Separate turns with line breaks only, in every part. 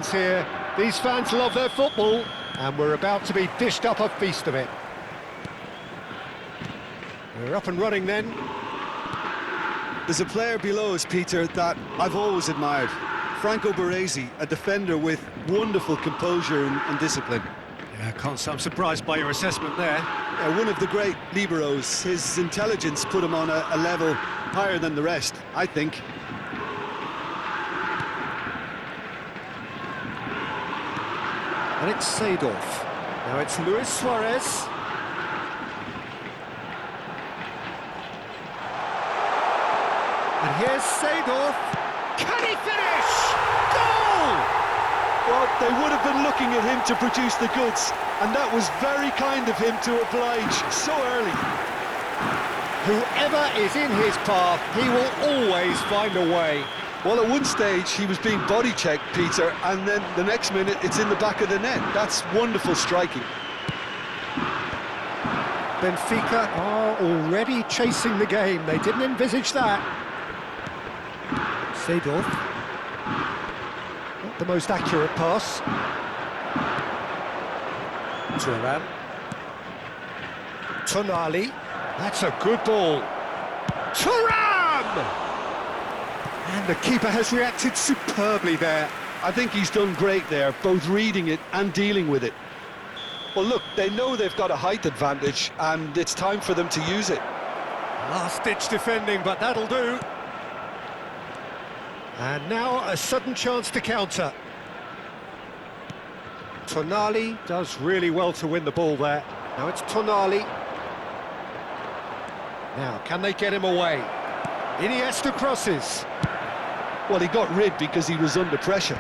chance here. These fans love their football, and we're about to be dished up a feast of it. We're up and running then.
There's a player below us, Peter, that I've always admired. Franco Baresi, a defender with wonderful composure and discipline.
Yeah, can't say I'm surprised by your assessment there.
Yeah, one of the great liberos. His intelligence put him on a level higher than the rest, I think.
And it's Seedorf. Now it's Luis Suarez. And here's Seedorf. Can he finish? Goal!
Well, they would have been looking at him to produce the goods, and that was very kind of him to oblige so early.
Whoever is in his path, he will always find a way.
Well, at one stage, he was being body-checked, Peter, and then the next minute, it's in the back of the net. That's wonderful striking.
Benfica are already chasing the game. They didn't envisage that. Seedorf. Not the most accurate pass. Thuram. Tonali. That's a good ball. Thuram! And the keeper has reacted superbly there.
I think he's done great there, both reading it and dealing with it. Well, look, they know they've got a height advantage, and it's time for them to use it.
Last-ditch defending, but that'll do. And now a sudden chance to counter. Tonali does really well to win the ball there. Now it's Tonali. Now, can they get him away? Iniesta crosses.
Well, he got rid because he was under pressure.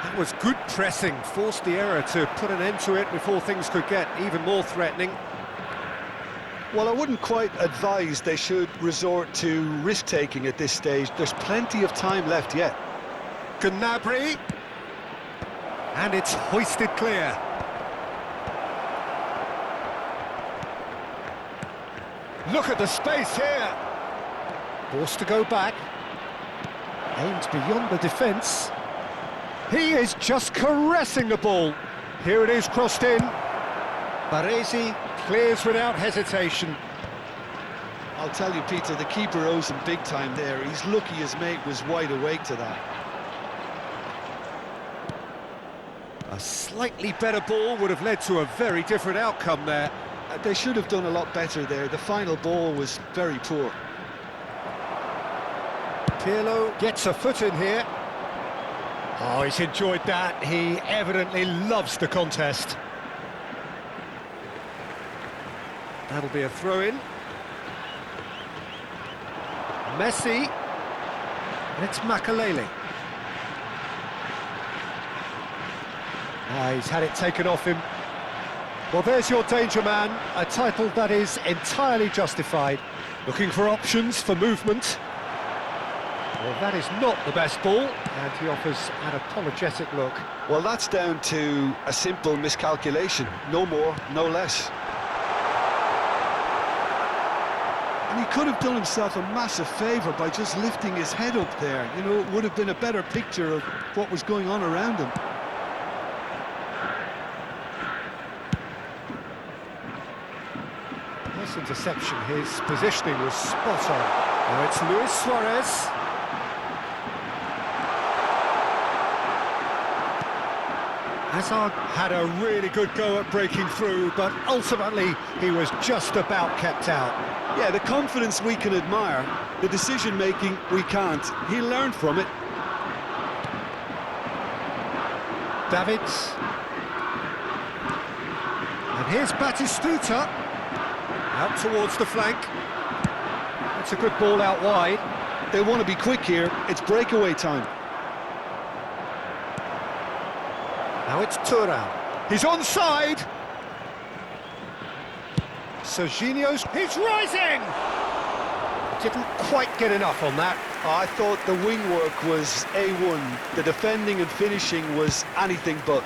That was good pressing, forced the error to put an end to it before things could get even more threatening.
Well, I wouldn't quite advise they should resort to risk-taking at this stage. There's plenty of time left yet.
Gnabry. And it's hoisted clear. Look at the space here. Forced to go back. Aimed beyond the defence. He is just caressing the ball. Here it is, crossed in. Baresi clears without hesitation.
I'll tell you, Peter, the keeper owes him big time there. He's lucky his mate was wide awake to that.
A slightly better ball would have led to a very different outcome there.
They should have done a lot better there. The final ball was very poor.
Pirlo gets a foot in here. Oh, he's enjoyed that. He evidently loves the contest. That'll be a throw-in. Messi. And it's Makalele. He's had it taken off him. Well, there's your danger man, a title that is entirely justified. Looking for options for movement. Well, that is not the best ball, and he offers an apologetic look.
Well, that's down to a simple miscalculation. No more, no less. And he could have done himself a massive favour by just lifting his head up there. You know, it would have been a better picture of what was going on around him.
Nice interception. His positioning was spot on. Now it's Luis Suarez. Hazard had a really good go at breaking through, but ultimately he was just about kept out.
Yeah, the confidence we can admire, the decision-making we can't. He learned from it.
Davids. And here's Batistuta. Out towards the flank. That's a good ball out wide.
They want to be quick here. It's breakaway time.
Now it's Thuram. He's onside. Serginho's. He's rising! Didn't quite get enough on that.
I thought the wing work was A1. The defending and finishing was anything but.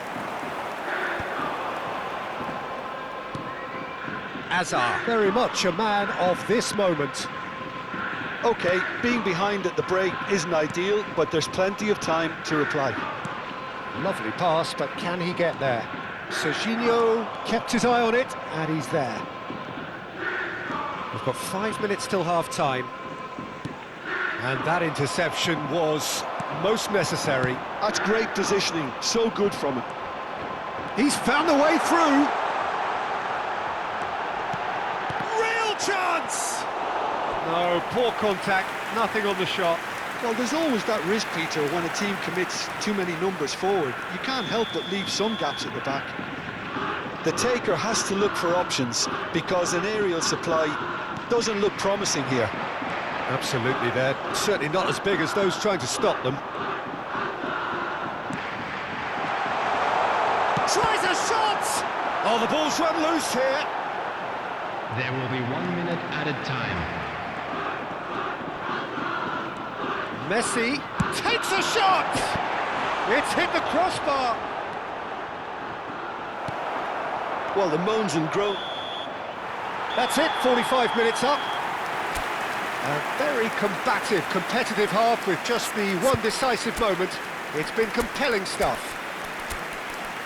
Hazard, very much a man of this moment.
OK, being behind at the break isn't ideal, but there's plenty of time to reply.
Lovely pass, but can he get there? Serginho kept his eye on it, and he's there. We've got 5 minutes till half-time. And that interception was most necessary.
That's great positioning, so good from him.
He's found the way through. Real chance! No, poor contact, nothing on the shot.
Well, there's always that risk, Peter, when a team commits too many numbers forward. You can't help but leave some gaps at the back. The taker has to look for options, because an aerial supply doesn't look promising here.
Absolutely, they're certainly not as big as those trying to stop them. Tries a shot! Oh, the ball's run loose here.
There will be 1 minute added time.
Messi takes a shot! It's hit the crossbar.
Well, the moans and groans.
That's it, 45 minutes up. A very combative, competitive half with just the one decisive moment. It's been compelling stuff.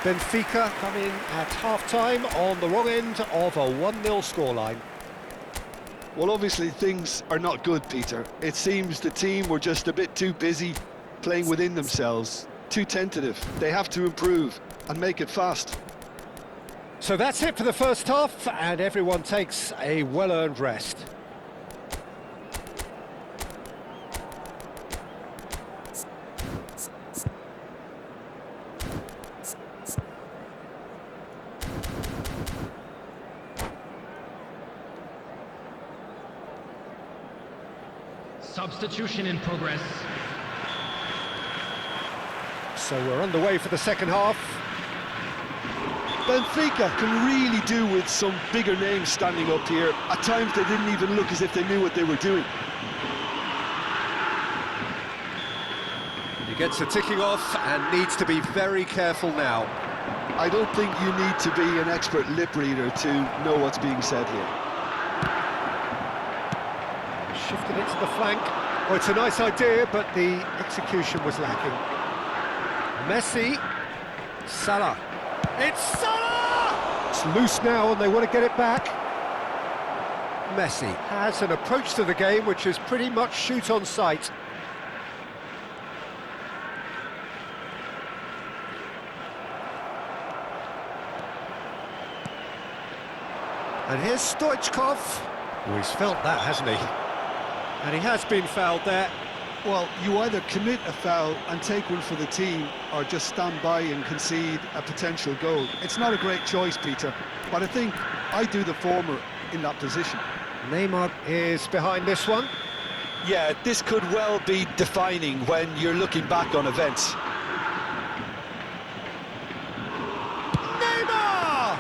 Benfica coming at half-time on the wrong end of a 1-0 scoreline.
Well, obviously things are not good, Peter. It seems the team were just a bit too busy playing within themselves, too tentative. They have to improve and make it fast.
So that's it for the first half, and everyone takes a well-earned rest.
Substitution in progress.
So we're underway for the second half.
Benfica can really do with some bigger names standing up here. At times they didn't even look as if they knew what they were doing.
He gets the ticking off and needs to be very careful now.
I don't think you need to be an expert lip reader to know what's being said here.
Shifted it to the flank. Oh, it's a nice idea, but the execution was lacking. Messi. Salah. It's Salah! It's loose now and they want to get it back. Messi has an approach to the game which is pretty much shoot on sight. And here's Stoichkov. Oh, he's felt that, hasn't he? And he has been fouled there.
Well, you either commit a foul and take one for the team, or just stand by and concede a potential goal. It's not a great choice, Peter, but I think I do the former in that position.
Neymar is behind this one.
Yeah, this could well be defining when you're looking back on events.
Neymar!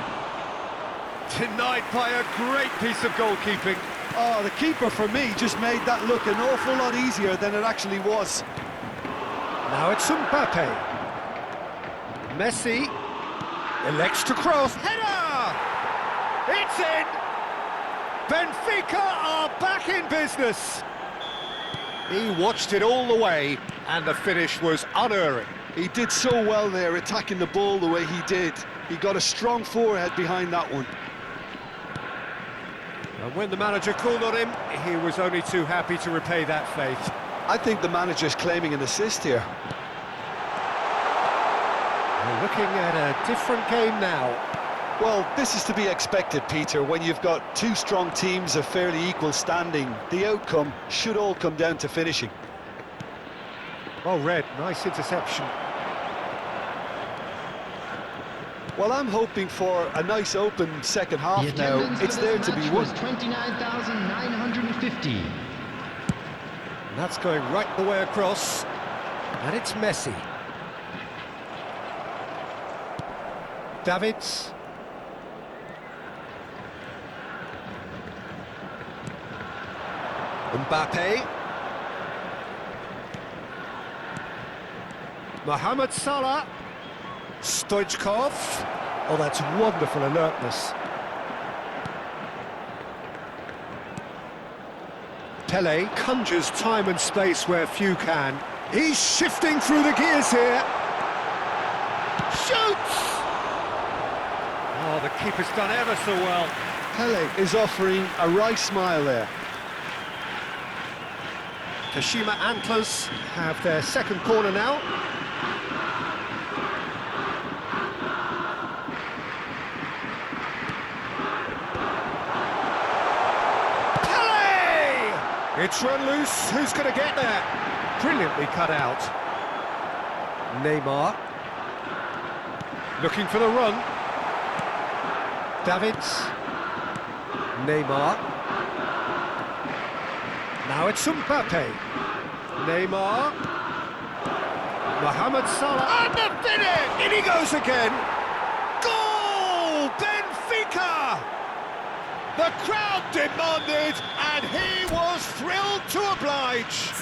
Denied by a great piece of goalkeeping.
Oh, the keeper, for me, just made that look an awful lot easier than it actually was.
Now it's Mbappe. Messi elects to cross. Header! It's in! Benfica are back in business. He watched it all the way, and the finish was unerring.
He did so well there, attacking the ball the way he did. He got a strong forehead behind that one.
And when the manager called on him, he was only too happy to repay that faith.
I think the manager's claiming an assist here.
We're looking at a different game now.
Well, this is to be expected, Peter. When you've got two strong teams of fairly equal standing, the outcome should all come down to finishing.
Well read, nice interception.
Well, I'm hoping for a nice open second half
The
now.
attendance
It's
for
there
this
to be
match
won.
was 29,950.
And that's going right the way across. And it's Messi. Davids. Mbappe. Mohamed Salah. Stoichkov. Oh, that's wonderful alertness. Pele conjures time and space where few can. He's shifting through the gears here. Shoots! Oh, the keeper's done ever so well.
Pele is offering a right smile there.
Kashima Antlers have their second corner now. Pele! It's run loose. Who's going to get there? Brilliantly cut out. Neymar. Looking for the run. Davids. Neymar. Now it's Mbappe. Neymar. Mohamed Salah. And the finish! In he goes again. Goal! Benfica! The crowd demanded, and he was thrilled to oblige.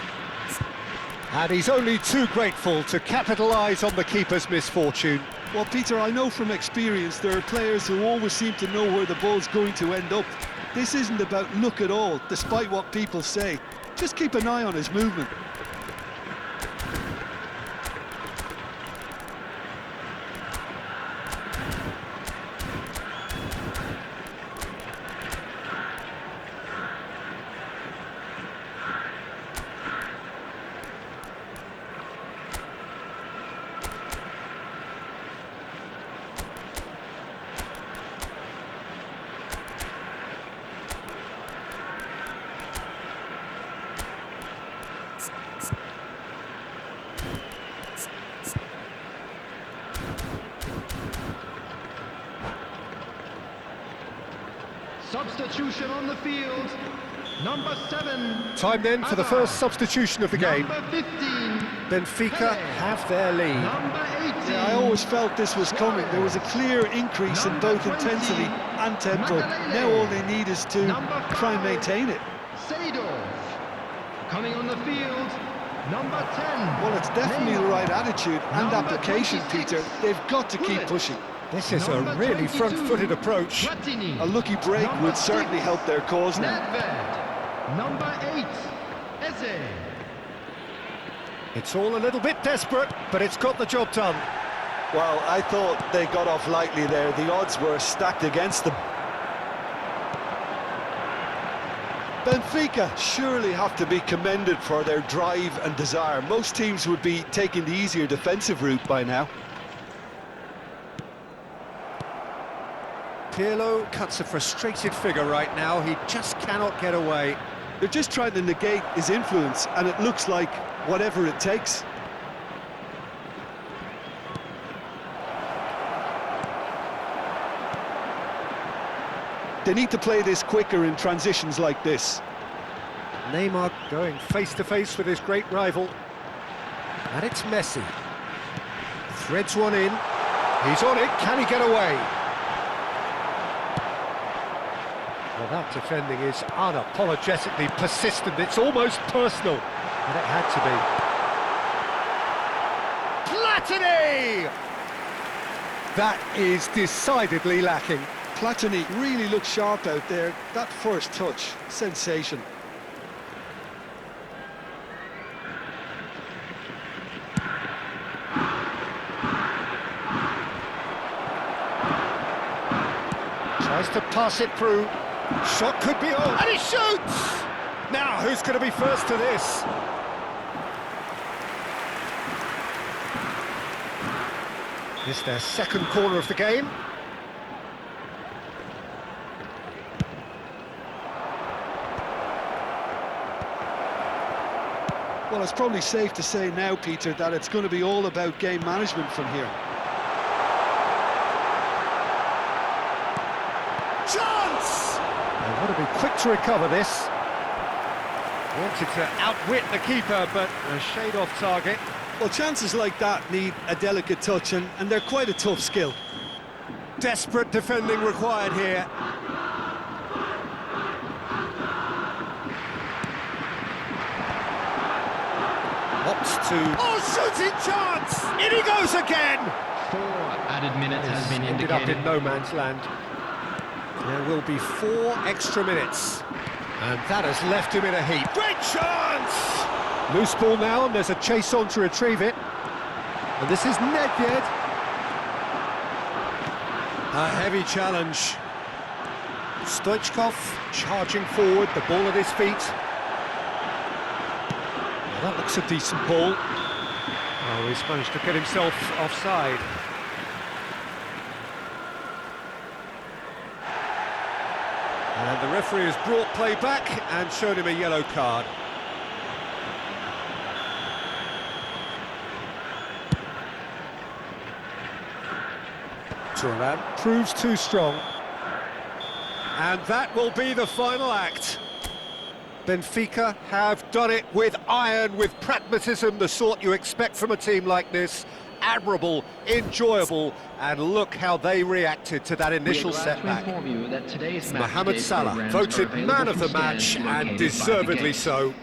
And he's only too grateful to capitalise on the keeper's misfortune.
Well, Peter, I know from experience there are players who always seem to know where the ball's going to end up. This isn't about luck at all, despite what people say. Just keep an eye on his movement.
Substitution on the field. Number 7.
Time then for the first substitution of the game.
Number 15.
Benfica have their lead.
Number 18.
Yeah, I always felt this was coming. There was a clear increase in both intensity and tempo. Now all they need is to try and maintain it.
Seedorf. Coming on the field. Number 10.
Well, it's definitely the right attitude and
Number
application,
26.
Peter. They've got to keep
Gullit.
pushing.
This is a
Number
really
22.
front-footed approach.
Platini.
A lucky break
Number
would certainly
6.
help their cause now.
Nedved. Number 8. Eze.
It's all a little bit desperate, but it's got the job done.
Well, I thought they got off lightly there. The odds were stacked against them. Benfica surely have to be commended for their drive and desire. Most teams would be taking the easier defensive route by now.
Pirlo cuts a frustrated figure right now. He just cannot get away.
They're just trying to negate his influence, and it looks like whatever it takes. They need to play this quicker in transitions like this.
Neymar going face-to-face with his great rival. And it's Messi. Threads one in. He's on it. Can he get away? Well, that defending is unapologetically persistent. It's almost personal. And it had to be. Platini! That is decidedly lacking.
Platini really looks sharp out there. That first touch, sensation.
Tries to pass it through. Shot could be on, and he shoots! Now, who's going to be first to this? It's their second corner of the game.
Well, it's probably safe to say now, Peter, that it's going to be all about game management from here.
Chance! They want to be quick to recover this. Wanted to outwit the keeper, but a shade off target.
Well, chances like that need a delicate touch, and they're quite a tough skill.
Desperate defending required here. Opts to... Oh, shooting chance! In he goes again!
4 added minutes has been
Ended up
indicated.
in no man's land. There will be 4 extra minutes. And that has left him in a heap. Great chance! Loose ball now, and there's a chase on to retrieve it. And this is Nedved. A heavy challenge. Stoichkov charging forward, the ball at his feet. Well, that looks a decent ball. Oh, he's managed to get himself offside. And the referee has brought play back and shown him a yellow card. Thuram proves too strong. And that will be the final act. Benfica have done it with iron, with pragmatism, the sort you expect from a team like this. Admirable, enjoyable, and look how they reacted to that initial setback. Mohamed Salah voted man of the match, and deservedly so.